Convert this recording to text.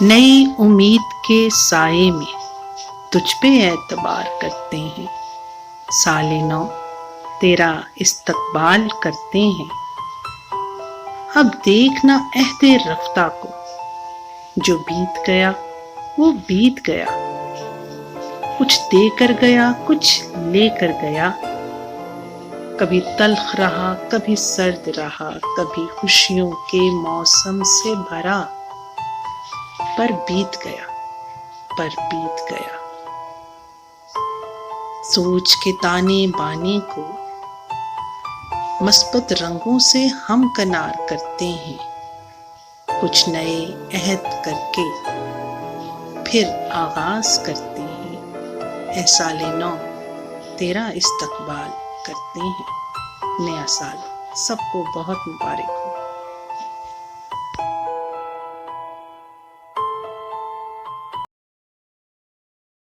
نئی امید کے سائے میں تجھ پہ اعتبار کرتے ہیں، سال نو تیرا استقبال کرتے ہیں۔ اب دیکھنا عہد رفتہ کو، جو بیت گیا وہ بیت گیا، کچھ دے کر گیا کچھ لے کر گیا، کبھی تلخ رہا کبھی سرد رہا، کبھی خوشیوں کے موسم سے بھرا، پر بیت گیا پر بیت گیا۔ سوچ کے تانے بانے کو مثبت رنگوں سے ہم کنار کرتے ہیں، کچھ نئے عہد کر کے پھر آغاز کرتے ہیں، اے سال نو تیرا استقبال کرتے ہیں۔ نیا سال سب کو بہت مبارک ہو۔